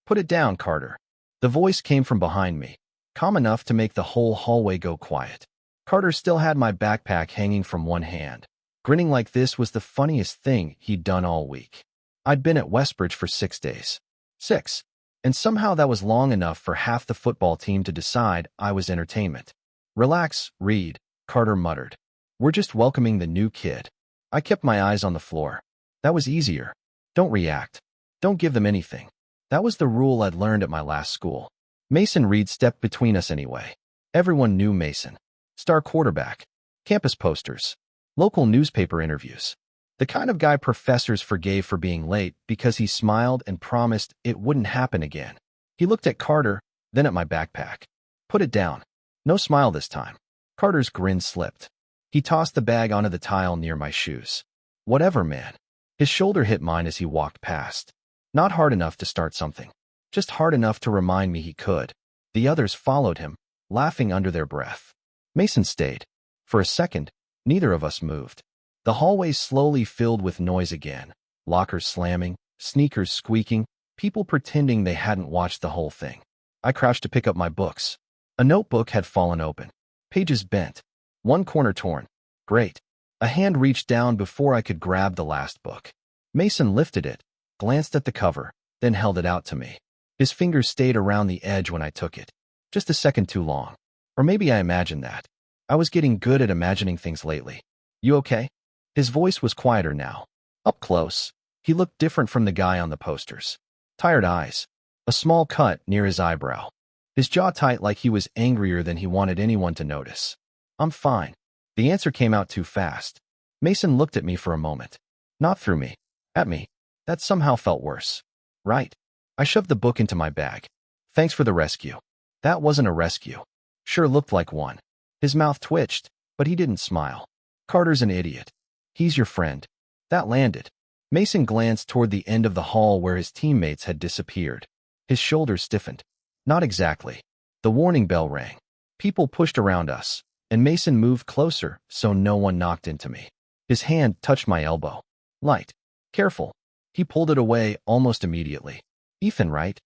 Put it down, Carter. The voice came from behind me, calm enough to make the whole hallway go quiet. Carter still had my backpack hanging from one hand. Grinning like this was the funniest thing he'd done all week. I'd been at Westbridge for 6 days. 6. And somehow that was long enough for half the football team to decide I was entertainment. Relax, Reed, Carter muttered. We're just welcoming the new kid. I kept my eyes on the floor. That was easier. Don't react. Don't give them anything. That was the rule I'd learned at my last school. Mason Reed stepped between us anyway. Everyone knew Mason. Star quarterback. Campus posters. Local newspaper interviews. The kind of guy professors forgave for being late because he smiled and promised it wouldn't happen again. He looked at Carter, then at my backpack. Put it down. No smile this time. Carter's grin slipped. He tossed the bag onto the tile near my shoes. Whatever, man. His shoulder hit mine as he walked past. Not hard enough to start something. Just hard enough to remind me he could. The others followed him, laughing under their breath. Mason stayed. For a second, neither of us moved. The hallway slowly filled with noise again. Lockers slamming, sneakers squeaking, people pretending they hadn't watched the whole thing. I crouched to pick up my books. A notebook had fallen open. Pages bent. One corner torn. Great. A hand reached down before I could grab the last book. Mason lifted it, glanced at the cover, then held it out to me. His fingers stayed around the edge when I took it. Just a second too long. Or maybe I imagined that. I was getting good at imagining things lately. You okay? His voice was quieter now. Up close, he looked different from the guy on the posters. Tired eyes. A small cut near his eyebrow. His jaw tight like he was angrier than he wanted anyone to notice. I'm fine. The answer came out too fast. Mason looked at me for a moment. Not through me. At me. That somehow felt worse. Right. I shoved the book into my bag. Thanks for the rescue. That wasn't a rescue. Sure looked like one. His mouth twitched, but he didn't smile. Carter's an idiot. He's your friend. That landed. Mason glanced toward the end of the hall where his teammates had disappeared. His shoulders stiffened. Not exactly. The warning bell rang. People pushed around us, and Mason moved closer so no one knocked into me. His hand touched my elbow. Light. Careful. He pulled it away almost immediately. Ethan, right?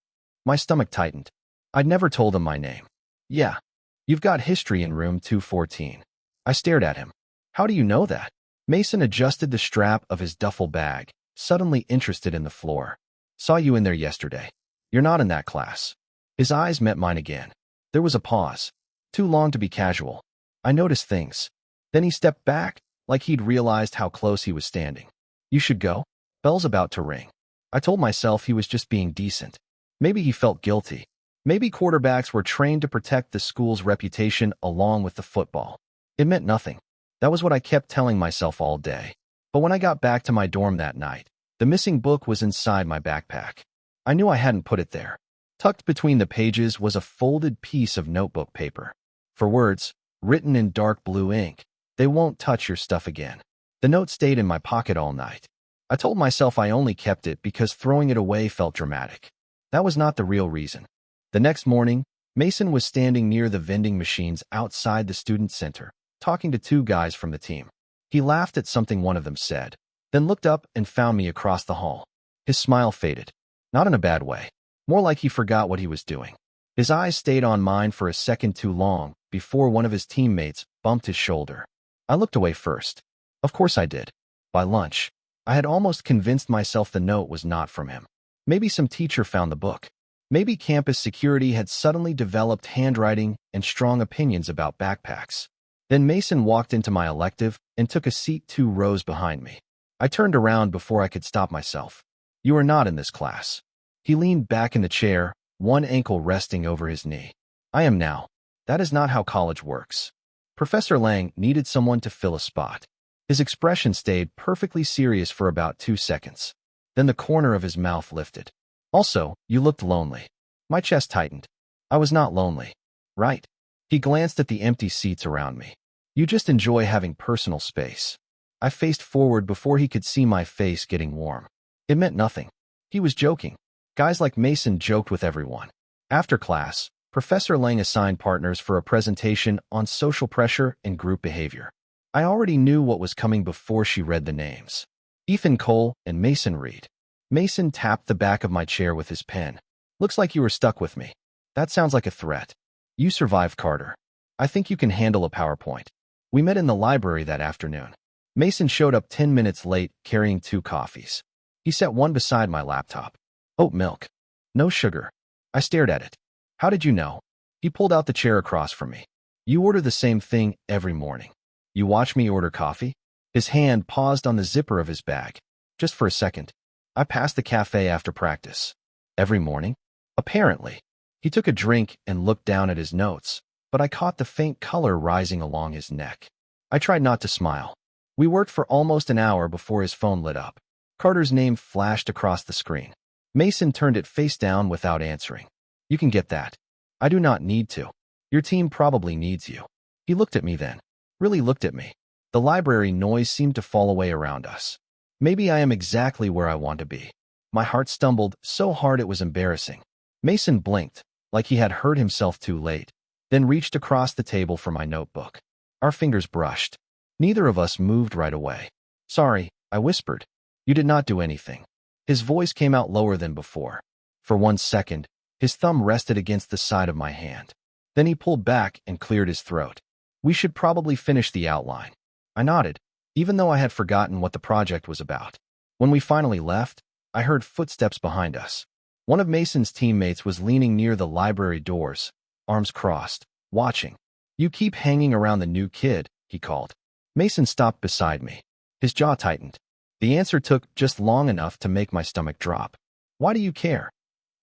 My stomach tightened. I'd never told him my name. Yeah. You've got history in room 214. I stared at him. How do you know that? Mason adjusted the strap of his duffel bag, suddenly interested in the floor. Saw you in there yesterday. You're not in that class. His eyes met mine again. There was a pause. Too long to be casual. I noticed things. Then he stepped back, like he'd realized how close he was standing. You should go. Bell's about to ring. I told myself he was just being decent. Maybe he felt guilty. Maybe quarterbacks were trained to protect the school's reputation along with the football. It meant nothing. That was what I kept telling myself all day. But when I got back to my dorm that night, the missing book was inside my backpack. I knew I hadn't put it there. Tucked between the pages was a folded piece of notebook paper. For words, written in dark blue ink, they won't touch your stuff again. The note stayed in my pocket all night. I told myself I only kept it because throwing it away felt dramatic. That was not the real reason. The next morning, Mason was standing near the vending machines outside the student center, talking to 2 guys from the team. He laughed at something one of them said, then looked up and found me across the hall. His smile faded. Not in a bad way. More like he forgot what he was doing. His eyes stayed on mine for a second too long before one of his teammates bumped his shoulder. I looked away first. Of course I did. By lunch, I had almost convinced myself the note was not from him. Maybe some teacher found the book. Maybe campus security had suddenly developed handwriting and strong opinions about backpacks. Then Mason walked into my elective and took a seat 2 rows behind me. I turned around before I could stop myself. You are not in this class. He leaned back in the chair, one ankle resting over his knee. I am now. That is not how college works. Professor Lang needed someone to fill a spot. His expression stayed perfectly serious for about 2 seconds. Then the corner of his mouth lifted. Also, you looked lonely. My chest tightened. I was not lonely. Right? He glanced at the empty seats around me. You just enjoy having personal space. I faced forward before he could see my face getting warm. It meant nothing. He was joking. Guys like Mason joked with everyone. After class, Professor Lang assigned partners for a presentation on social pressure and group behavior. I already knew what was coming before she read the names. Ethan Cole and Mason Reed. Mason tapped the back of my chair with his pen. Looks like you were stuck with me. That sounds like a threat. You survived, Carter. I think you can handle a PowerPoint. We met in the library that afternoon. Mason showed up 10 minutes late, carrying 2 coffees. He set one beside my laptop. Oat milk. No sugar. I stared at it. How did you know? He pulled out the chair across from me. You order the same thing every morning. You watch me order coffee? His hand paused on the zipper of his bag. Just for a second. I passed the cafe after practice. Every morning? Apparently. He took a drink and looked down at his notes, but I caught the faint color rising along his neck. I tried not to smile. We worked for almost an hour before his phone lit up. Carter's name flashed across the screen. Mason turned it face down without answering. You can get that. I do not need to. Your team probably needs you. He looked at me then. Really looked at me. The library noise seemed to fall away around us. Maybe I am exactly where I want to be. My heart stumbled so hard it was embarrassing. Mason blinked, like he had hurt himself too late, then reached across the table for my notebook. Our fingers brushed. Neither of us moved right away. Sorry, I whispered. You did not do anything. His voice came out lower than before. For 1 second, his thumb rested against the side of my hand. Then he pulled back and cleared his throat. We should probably finish the outline. I nodded, even though I had forgotten what the project was about. When we finally left, I heard footsteps behind us. One of Mason's teammates was leaning near the library doors, arms crossed, watching. You keep hanging around the new kid, he called. Mason stopped beside me. His jaw tightened. The answer took just long enough to make my stomach drop. Why do you care?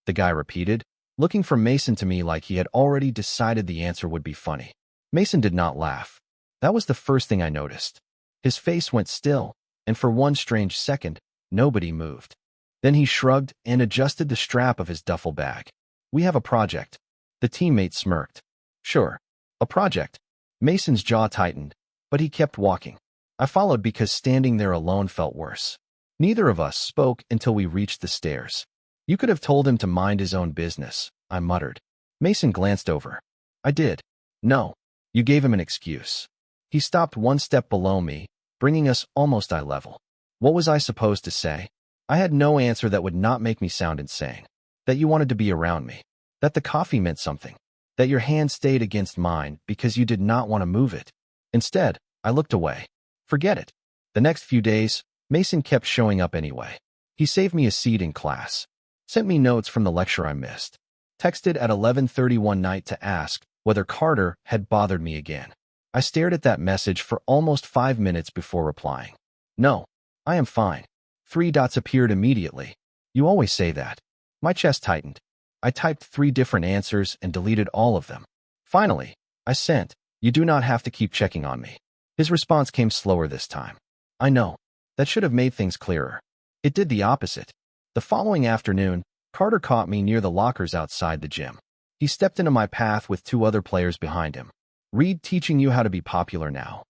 The guy repeated, looking from Mason to me like he had already decided the answer would be funny. Mason did not laugh. That was the first thing I noticed. His face went still, and for one strange second, nobody moved. Then he shrugged and adjusted the strap of his duffel bag. We have a project. The teammate smirked. Sure. A project. Mason's jaw tightened, but he kept walking. I followed because standing there alone felt worse. Neither of us spoke until we reached the stairs. You could have told him to mind his own business, I muttered. Mason glanced over. I did. No. You gave him an excuse. He stopped 1 step below me, bringing us almost eye level. What was I supposed to say? I had no answer that would not make me sound insane. That you wanted to be around me. That the coffee meant something. That your hand stayed against mine because you did not want to move it. Instead, I looked away. Forget it. The next few days, Mason kept showing up anyway. He saved me a seat in class. Sent me notes from the lecture I missed. Texted at 11:30 one night to ask whether Carter had bothered me again. I stared at that message for almost 5 minutes before replying. No, I am fine. 3 dots appeared immediately. You always say that. My chest tightened. I typed 3 different answers and deleted all of them. Finally, I sent, you do not have to keep checking on me. His response came slower this time. I know. That should have made things clearer. It did the opposite. The following afternoon, Carter caught me near the lockers outside the gym. He stepped into my path with 2 other players behind him. Reed teaching you how to be popular now.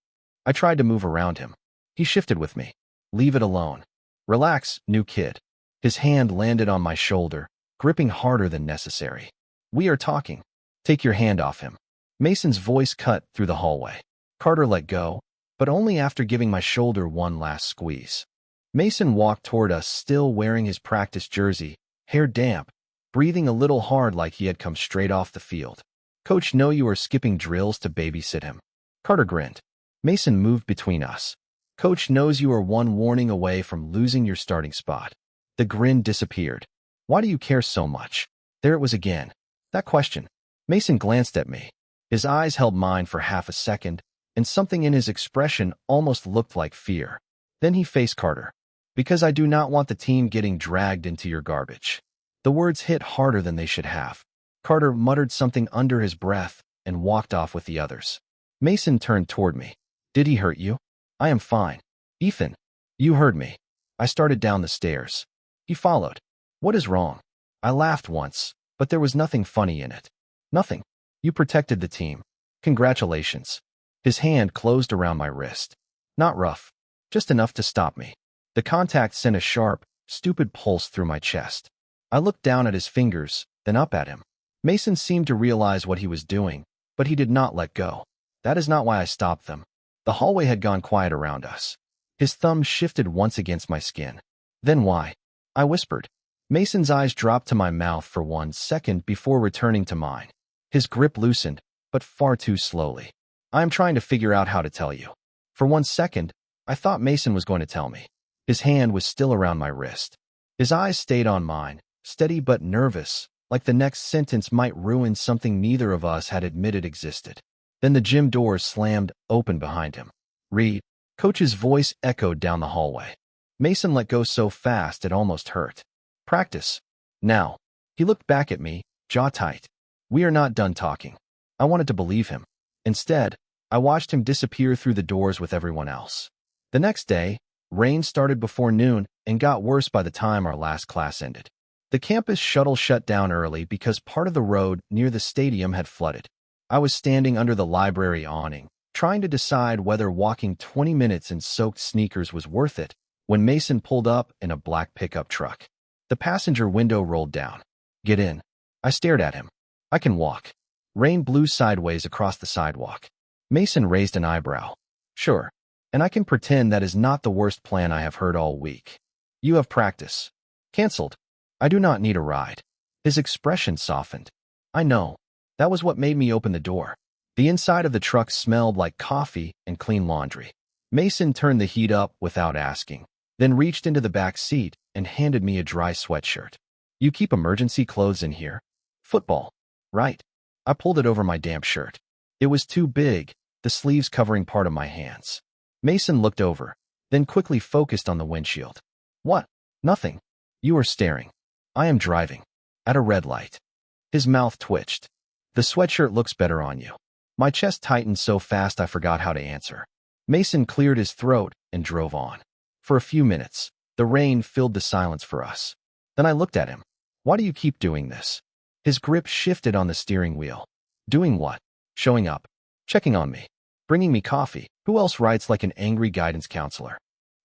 I tried to move around him. He shifted with me. Leave it alone. Relax, new kid. His hand landed on my shoulder, gripping harder than necessary. We are talking. Take your hand off him. Mason's voice cut through the hallway. Carter let go, but only after giving my shoulder one last squeeze. Mason walked toward us still wearing his practice jersey, hair damp, breathing a little hard like he had come straight off the field. Coach know you are skipping drills to babysit him. Carter grinned. Mason moved between us. Coach knows you are one warning away from losing your starting spot. The grin disappeared. Why do you care so much? There it was again. That question. Mason glanced at me. His eyes held mine for half a second, and something in his expression almost looked like fear. Then he faced Carter. Because I do not want the team getting dragged into your garbage. The words hit harder than they should have. Carter muttered something under his breath and walked off with the others. Mason turned toward me. Did he hurt you? I am fine. Ethan, you heard me. I started down the stairs. He followed. What is wrong? I laughed once, but there was nothing funny in it. Nothing. You protected the team. Congratulations. His hand closed around my wrist. Not rough. Just enough to stop me. The contact sent a sharp, stupid pulse through my chest. I looked down at his fingers, then up at him. Mason seemed to realize what he was doing, but he did not let go. That is not why I stopped them. The hallway had gone quiet around us. His thumb shifted once against my skin. Then why? I whispered. Mason's eyes dropped to my mouth for 1 second before returning to mine. His grip loosened, but far too slowly. I am trying to figure out how to tell you. For 1 second, I thought Mason was going to tell me. His hand was still around my wrist. His eyes stayed on mine, steady but nervous, like the next sentence might ruin something neither of us had admitted existed. Then the gym doors slammed open behind him. "Reed," Coach's voice echoed down the hallway. Mason let go so fast it almost hurt. "Practice. Now." He looked back at me, jaw tight. "We are not done talking." I wanted to believe him. Instead, I watched him disappear through the doors with everyone else. The next day, rain started before noon and got worse by the time our last class ended. The campus shuttle shut down early because part of the road near the stadium had flooded. I was standing under the library awning, trying to decide whether walking 20 minutes in soaked sneakers was worth it, when Mason pulled up in a black pickup truck. The passenger window rolled down. "Get in." I stared at him. "I can walk." Rain blew sideways across the sidewalk. Mason raised an eyebrow. "Sure. And I can pretend that is not the worst plan I have heard all week. You have practice." "Cancelled. I do not need a ride." His expression softened. "I know. That was what made me open the door." The inside of the truck smelled like coffee and clean laundry. Mason turned the heat up without asking, then reached into the back seat and handed me a dry sweatshirt. "You keep emergency clothes in here?" "Football." "Right." I pulled it over my damp shirt. It was too big, the sleeves covering part of my hands. Mason looked over, then quickly focused on the windshield. "What?" "Nothing. You are staring." "I am driving." "At a red light." His mouth twitched. "The sweatshirt looks better on you." My chest tightened so fast I forgot how to answer. Mason cleared his throat and drove on. For a few minutes, the rain filled the silence for us. Then I looked at him. "Why do you keep doing this?" His grip shifted on the steering wheel. "Doing what?" "Showing up. Checking on me. Bringing me coffee. Who else writes like an angry guidance counselor?"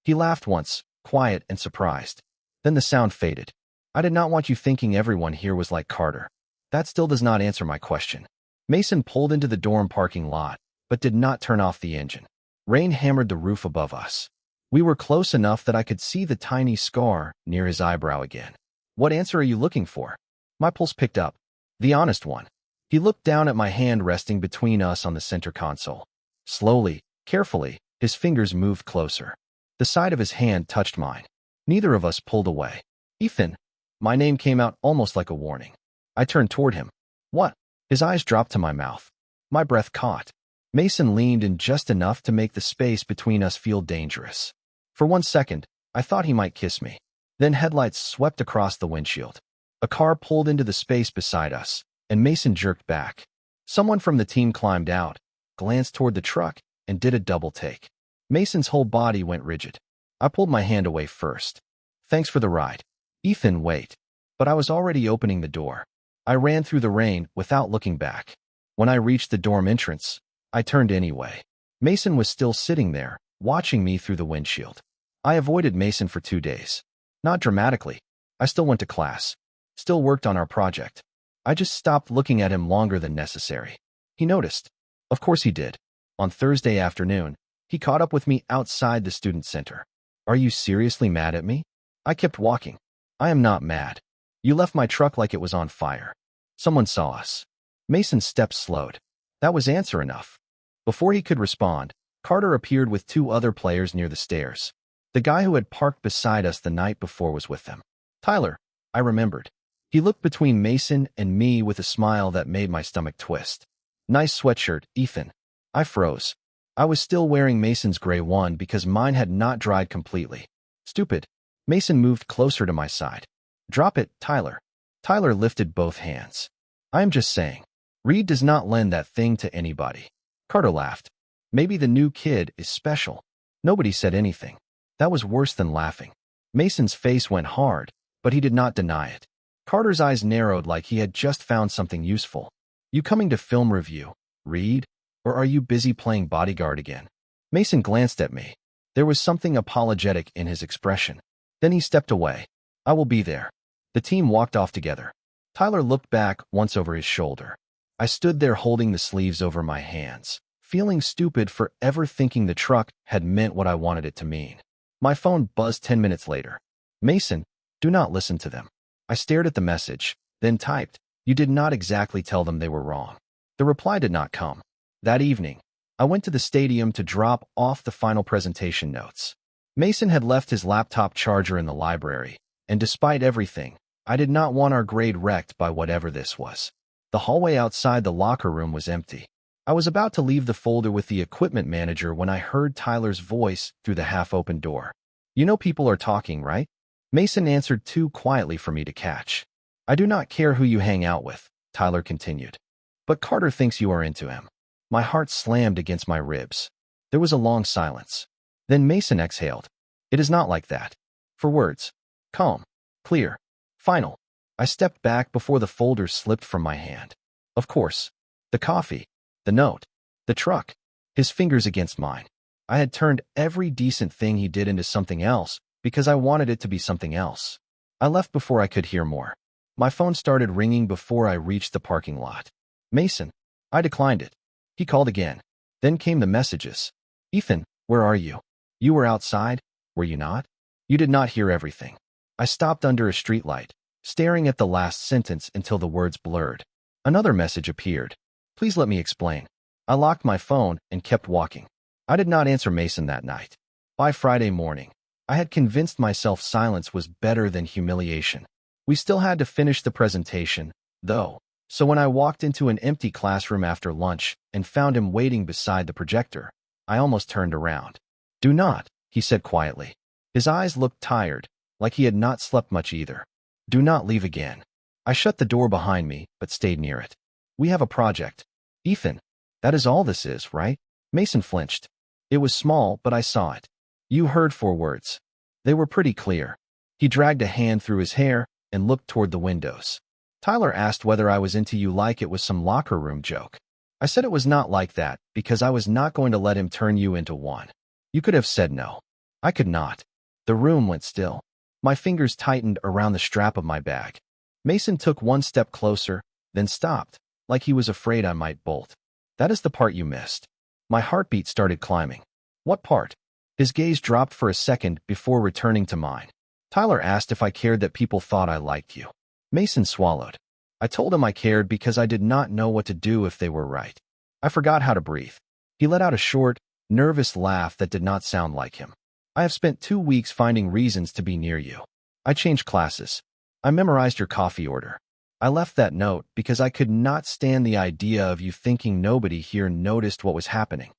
He laughed once, quiet and surprised. Then the sound faded. "I did not want you thinking everyone here was like Carter." That still does not answer my question. Mason pulled into the dorm parking lot, but did not turn off the engine. Rain hammered the roof above us. We were close enough that I could see the tiny scar near his eyebrow again. "What answer are you looking for?" My pulse picked up. "The honest one." He looked down at my hand resting between us on the center console. Slowly, carefully, his fingers moved closer. The side of his hand touched mine. Neither of us pulled away. "Ethan." My name came out almost like a warning. I turned toward him. "What?" His eyes dropped to my mouth. My breath caught. Mason leaned in just enough to make the space between us feel dangerous. For 1 second, I thought he might kiss me. Then headlights swept across the windshield. A car pulled into the space beside us, and Mason jerked back. Someone from the team climbed out, glanced toward the truck, and did a double take. Mason's whole body went rigid. I pulled my hand away first. "Thanks for the ride." "Ethan, wait." But I was already opening the door. I ran through the rain without looking back. When I reached the dorm entrance, I turned anyway. Mason was still sitting there, watching me through the windshield. I avoided Mason for 2 days. Not dramatically. I still went to class. Still worked on our project. I just stopped looking at him longer than necessary. He noticed. Of course he did. On Thursday afternoon, he caught up with me outside the student center. "Are you seriously mad at me?" I kept walking. "I am not mad. You left my truck like it was on fire. Someone saw us." Mason's steps slowed. That was answer enough. Before he could respond, Carter appeared with 2 other players near the stairs. The guy who had parked beside us the night before was with them. "Tyler," I remembered. He looked between Mason and me with a smile that made my stomach twist. "Nice sweatshirt, Ethan." I froze. I was still wearing Mason's gray one because mine had not dried completely. "Stupid." Mason moved closer to my side. "Drop it, Tyler." Tyler lifted both hands. "I am just saying. Reed does not lend that thing to anybody." Carter laughed. "Maybe the new kid is special." Nobody said anything. That was worse than laughing. Mason's face went hard, but he did not deny it. Carter's eyes narrowed like he had just found something useful. "You coming to film review, Reed? Or are you busy playing bodyguard again?" Mason glanced at me. There was something apologetic in his expression. Then he stepped away. "I will be there." The team walked off together. Tyler looked back once over his shoulder. I stood there holding the sleeves over my hands, feeling stupid for ever thinking the truck had meant what I wanted it to mean. My phone buzzed 10 minutes later. "Mason, do not listen to them." I stared at the message, then typed, "You did not exactly tell them they were wrong." The reply did not come. That evening, I went to the stadium to drop off the final presentation notes. Mason had left his laptop charger in the library, and despite everything, I did not want our grade wrecked by whatever this was. The hallway outside the locker room was empty. I was about to leave the folder with the equipment manager when I heard Tyler's voice through the half-open door. "You know people are talking, right?" Mason answered too quietly for me to catch. "I do not care who you hang out with," Tyler continued. "But Carter thinks you are into him." My heart slammed against my ribs. There was a long silence. Then Mason exhaled. "It is not like that." 4 words. Calm. Clear. Final. I stepped back before the folder slipped from my hand. Of course. The coffee. The note. The truck. His fingers against mine. I had turned every decent thing he did into something else because I wanted it to be something else. I left before I could hear more. My phone started ringing before I reached the parking lot. "Mason." I declined it. He called again. Then came the messages. "Ethan, where are you? You were outside, were you not?" "You did not hear everything." I stopped under a streetlight, staring at the last sentence until the words blurred. Another message appeared. "Please let me explain." I locked my phone and kept walking. I did not answer Mason that night. By Friday morning, I had convinced myself silence was better than humiliation. We still had to finish the presentation, though, so when I walked into an empty classroom after lunch and found him waiting beside the projector, I almost turned around. "Do not," he said quietly. His eyes looked tired, like he had not slept much either. "Do not leave again." I shut the door behind me, but stayed near it. "We have a project." "Ethan, that is all this is, right?" Mason flinched. It was small, but I saw it. "You heard 4 words. They were pretty clear." He dragged a hand through his hair and looked toward the windows. "Tyler asked whether I was into you like it was some locker room joke. I said it was not like that because I was not going to let him turn you into one. You could have said no." I could not. The room went still. My fingers tightened around the strap of my bag. Mason took 1 step closer, then stopped, like he was afraid I might bolt. "That is the part you missed." My heartbeat started climbing. "What part?" His gaze dropped for a second before returning to mine. "Tyler asked if I cared that people thought I liked you." Mason swallowed. I told him I cared because I did not know what to do if they were right. I forgot how to breathe. He let out a short, nervous laugh that did not sound like him. "I have spent 2 weeks finding reasons to be near you. I changed classes. I memorized your coffee order. I left that note because I could not stand the idea of you thinking nobody here noticed what was happening."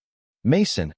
"Mason."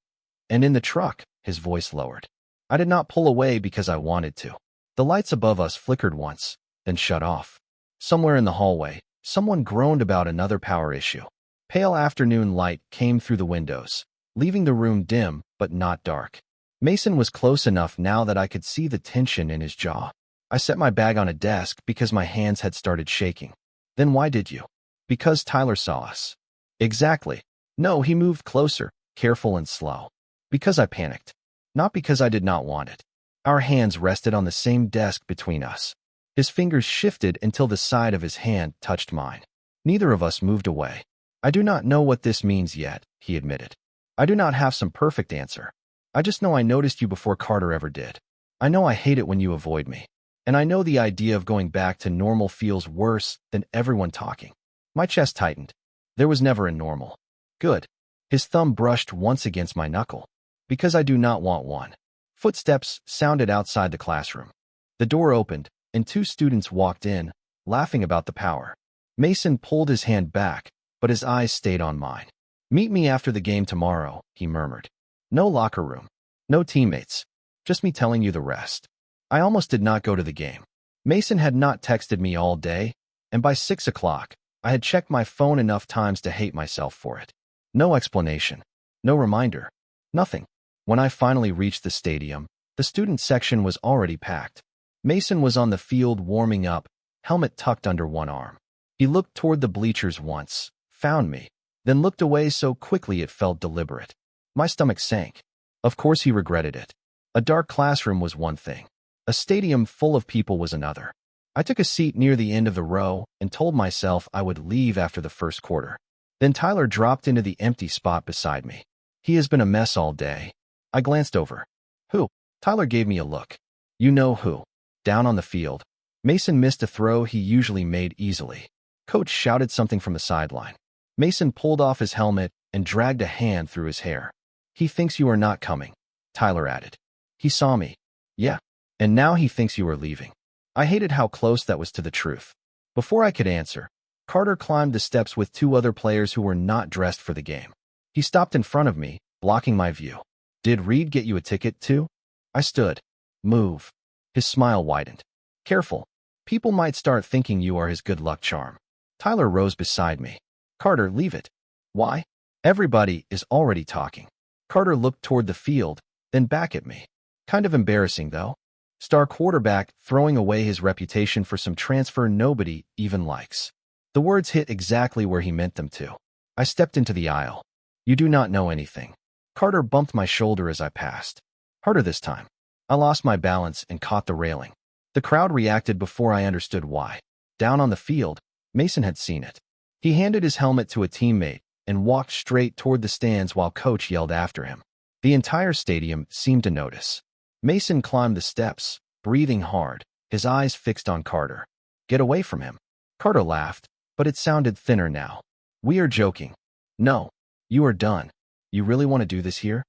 "And in the truck," his voice lowered. I did not pull away because I wanted to. The lights above us flickered once, then shut off. Somewhere in the hallway, someone groaned about another power issue. Pale afternoon light came through the windows, leaving the room dim but not dark. Mason was close enough now that I could see the tension in his jaw. I set my bag on a desk because my hands had started shaking. "Then why did you?" "Because Tyler saw us." "Exactly." "No," he moved closer, careful and slow. "Because I panicked. Not because I did not want it." Our hands rested on the same desk between us. His fingers shifted until the side of his hand touched mine. Neither of us moved away. "I do not know what this means yet," he admitted. "I do not have some perfect answer. I just know I noticed you before Carter ever did. I know I hate it when you avoid me. And I know the idea of going back to normal feels worse than everyone talking." My chest tightened. There was never a normal. "Good." His thumb brushed once against my knuckle. "Because I do not want one." Footsteps sounded outside the classroom. The door opened, and 2 students walked in, laughing about the power. Mason pulled his hand back, but his eyes stayed on mine. "Meet me after the game tomorrow," he murmured. "No locker room. No teammates. Just me telling you the rest." I almost did not go to the game. Mason had not texted me all day, and by 6 o'clock, I had checked my phone enough times to hate myself for it. No explanation. No reminder. Nothing. When I finally reached the stadium, the student section was already packed. Mason was on the field warming up, helmet tucked under one arm. He looked toward the bleachers once, found me, then looked away so quickly it felt deliberate. My stomach sank. Of course he regretted it. A dark classroom was one thing. A stadium full of people was another. I took a seat near the end of the row and told myself I would leave after the first quarter. Then Tyler dropped into the empty spot beside me. He has been a mess all day. I glanced over. "Who?" Tyler gave me a look. "You know who. Down on the field. Mason missed a throw he usually made easily. Coach shouted something from the sideline. Mason pulled off his helmet and dragged a hand through his hair. He thinks you are not coming, Tyler added. He saw me. Yeah. And now he thinks you are leaving. I hated how close that was to the truth. Before I could answer, Carter climbed the steps with two other players who were not dressed for the game. He stopped in front of me, blocking my view. Did Reed get you a ticket too? I stood. Move. His smile widened. Careful. People might start thinking you are his good luck charm. Tyler rose beside me. Carter, leave it. Why? Everybody is already talking. Carter looked toward the field, then back at me. Kind of embarrassing, though. Star quarterback throwing away his reputation for some transfer nobody even likes. The words hit exactly where he meant them to. I stepped into the aisle. You do not know anything. Carter bumped my shoulder as I passed. Harder this time. I lost my balance and caught the railing. The crowd reacted before I understood why. Down on the field, Mason had seen it. He handed his helmet to a teammate and walked straight toward the stands while Coach yelled after him. The entire stadium seemed to notice. Mason climbed the steps, breathing hard, his eyes fixed on Carter. Get away from him. Carter laughed, but it sounded thinner now. We are joking. No. You are done. You really want to do this here?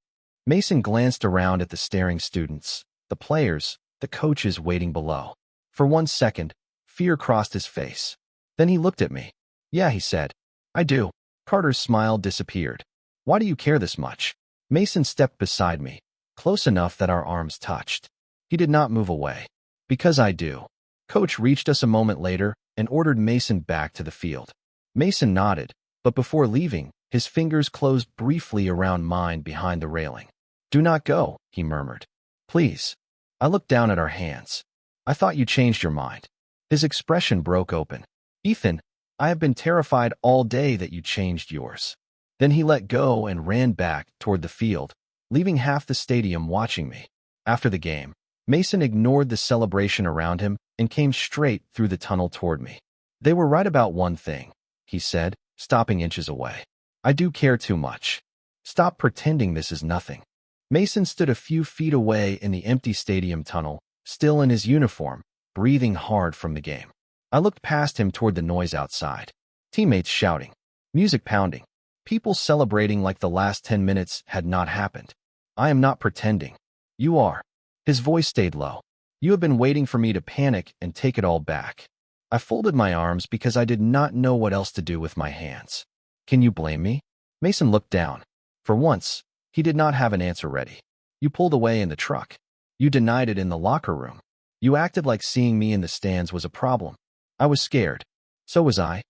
Mason glanced around at the staring students, the players, the coaches waiting below. For 1 second, fear crossed his face. Then he looked at me. Yeah, he said. I do. Carter's smile disappeared. Why do you care this much? Mason stepped beside me, close enough that our arms touched. He did not move away. Because I do. Coach reached us a moment later and ordered Mason back to the field. Mason nodded, but before leaving, his fingers closed briefly around mine behind the railing. Do not go, he murmured. Please. I looked down at our hands. I thought you changed your mind. His expression broke open. Ethan, I have been terrified all day that you changed yours. Then he let go and ran back toward the field, leaving half the stadium watching me. After the game, Mason ignored the celebration around him and came straight through the tunnel toward me. They were right about one thing, he said, stopping inches away. I do care too much. Stop pretending this is nothing. Mason stood a few feet away in the empty stadium tunnel, still in his uniform, breathing hard from the game. I looked past him toward the noise outside. Teammates shouting, music pounding, people celebrating like the last 10 minutes had not happened. I am not pretending. You are. His voice stayed low. You have been waiting for me to panic and take it all back. I folded my arms because I did not know what else to do with my hands. Can you blame me? Mason looked down. For once, he did not have an answer ready. You pulled away in the truck. You denied it in the locker room. You acted like seeing me in the stands was a problem. I was scared. So was I.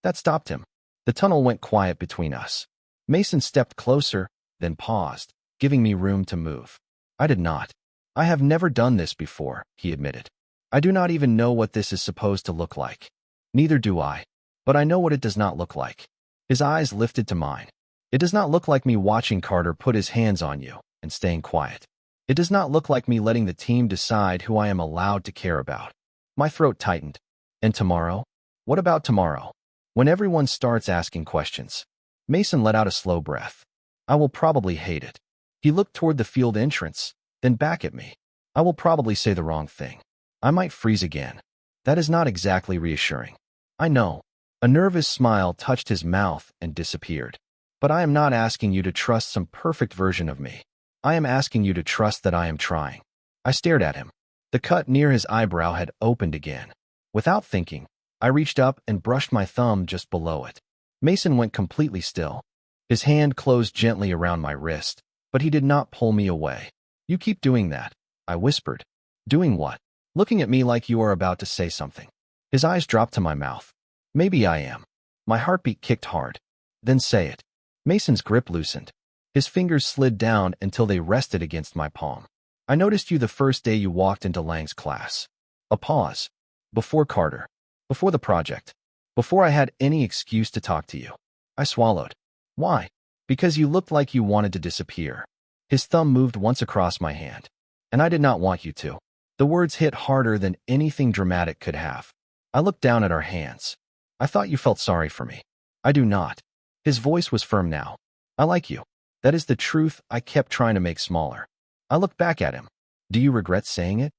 That stopped him. The tunnel went quiet between us. Mason stepped closer, then paused, giving me room to move. I did not. I have never done this before, he admitted. I do not even know what this is supposed to look like. Neither do I. But I know what it does not look like. His eyes lifted to mine. It does not look like me watching Carter put his hands on you and staying quiet. It does not look like me letting the team decide who I am allowed to care about. My throat tightened. And tomorrow? What about tomorrow? When everyone starts asking questions. Mason let out a slow breath. I will probably hate it. He looked toward the field entrance, then back at me. I will probably say the wrong thing. I might freeze again. That is not exactly reassuring. I know. A nervous smile touched his mouth and disappeared. But I am not asking you to trust some perfect version of me. I am asking you to trust that I am trying. I stared at him. The cut near his eyebrow had opened again. Without thinking, I reached up and brushed my thumb just below it. Mason went completely still. His hand closed gently around my wrist, but he did not pull me away. You keep doing that, I whispered. Doing what? Looking at me like you are about to say something. His eyes dropped to my mouth. Maybe I am. My heartbeat kicked hard. Then say it. Mason's grip loosened. His fingers slid down until they rested against my palm. I noticed you the first day you walked into Lang's class. A pause. Before Carter. Before the project. Before I had any excuse to talk to you. I swallowed. Why? Because you looked like you wanted to disappear. His thumb moved once across my hand. And I did not want you to. The words hit harder than anything dramatic could have. I looked down at our hands. I thought you felt sorry for me. I do not. His voice was firm now. I like you. That is the truth I kept trying to make smaller. I looked back at him. Do you regret saying it?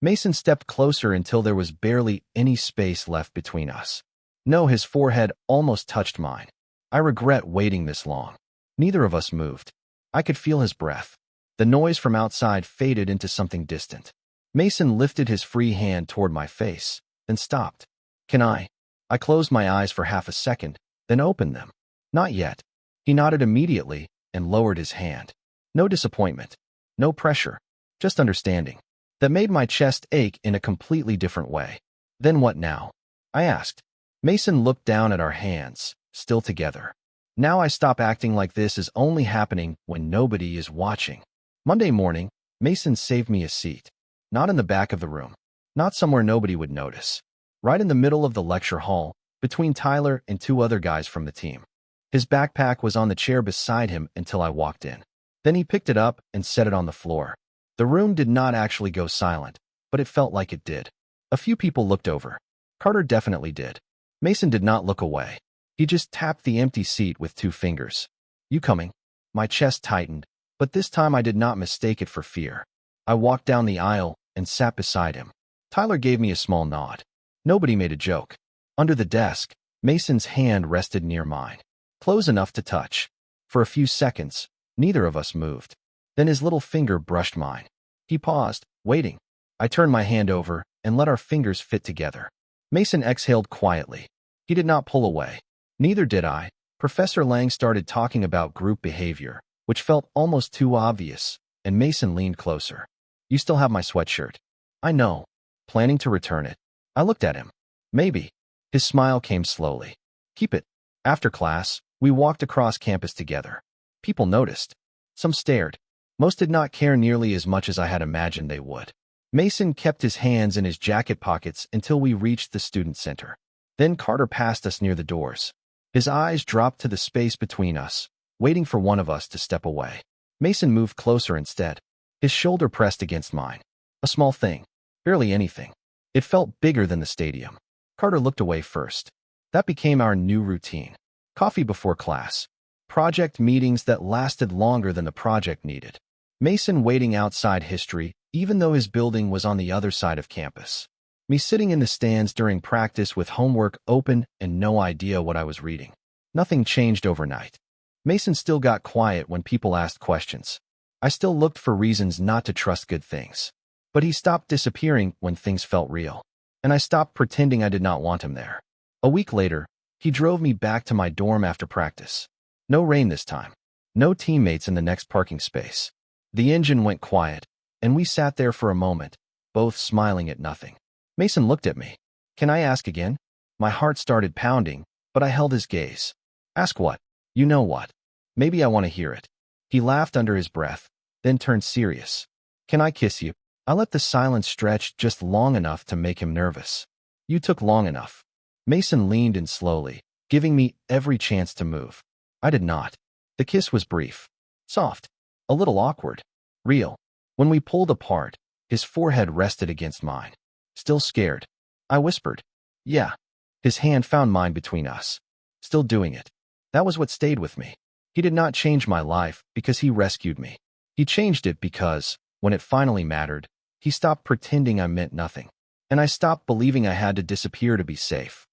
Mason stepped closer until there was barely any space left between us. No, his forehead almost touched mine. I regret waiting this long. Neither of us moved. I could feel his breath. The noise from outside faded into something distant. Mason lifted his free hand toward my face, then stopped. Can I? I closed my eyes for half a second, then opened them. Not yet. He nodded immediately and lowered his hand. No disappointment. No pressure. Just understanding. That made my chest ache in a completely different way. Then what now? I asked. Mason looked down at our hands, still together. Now I stop acting like this is only happening when nobody is watching. Monday morning, Mason saved me a seat. Not in the back of the room. Not somewhere nobody would notice. Right in the middle of the lecture hall, between Tyler and two other guys from the team. His backpack was on the chair beside him until I walked in. Then he picked it up and set it on the floor. The room did not actually go silent, but it felt like it did. A few people looked over. Carter definitely did. Mason did not look away. He just tapped the empty seat with 2 fingers. You coming? My chest tightened, but this time I did not mistake it for fear. I walked down the aisle and sat beside him. Tyler gave me a small nod. Nobody made a joke. Under the desk, Mason's hand rested near mine, close enough to touch. For a few seconds, neither of us moved. Then his little finger brushed mine. He paused, waiting. I turned my hand over and let our fingers fit together. Mason exhaled quietly. He did not pull away. Neither did I. Professor Lang started talking about group behavior, which felt almost too obvious, and Mason leaned closer. You still have my sweatshirt. I know. Planning to return it. I looked at him. Maybe. His smile came slowly. Keep it. After class, we walked across campus together. People noticed. Some stared. Most did not care nearly as much as I had imagined they would. Mason kept his hands in his jacket pockets until we reached the student center. Then Carter passed us near the doors. His eyes dropped to the space between us, waiting for one of us to step away. Mason moved closer instead. His shoulder pressed against mine. A small thing. Barely anything. It felt bigger than the stadium. Carter looked away first. That became our new routine. Coffee before class. Project meetings that lasted longer than the project needed. Mason waiting outside history, even though his building was on the other side of campus. Me sitting in the stands during practice with homework open and no idea what I was reading. Nothing changed overnight. Mason still got quiet when people asked questions. I still looked for reasons not to trust good things. But he stopped disappearing when things felt real. And I stopped pretending I did not want him there. A week later, he drove me back to my dorm after practice. No rain this time. No teammates in the next parking space. The engine went quiet, and we sat there for a moment, both smiling at nothing. Mason looked at me. Can I ask again? My heart started pounding, but I held his gaze. Ask what? You know what? Maybe I want to hear it. He laughed under his breath, then turned serious. Can I kiss you? I let the silence stretch just long enough to make him nervous. You took long enough. Mason leaned in slowly, giving me every chance to move. I did not. The kiss was brief. Soft. A little awkward. Real. When we pulled apart, his forehead rested against mine. Still scared. I whispered. Yeah. His hand found mine between us. Still doing it. That was what stayed with me. He did not change my life because he rescued me. He changed it because, when it finally mattered, he stopped pretending I meant nothing. And I stopped believing I had to disappear to be safe.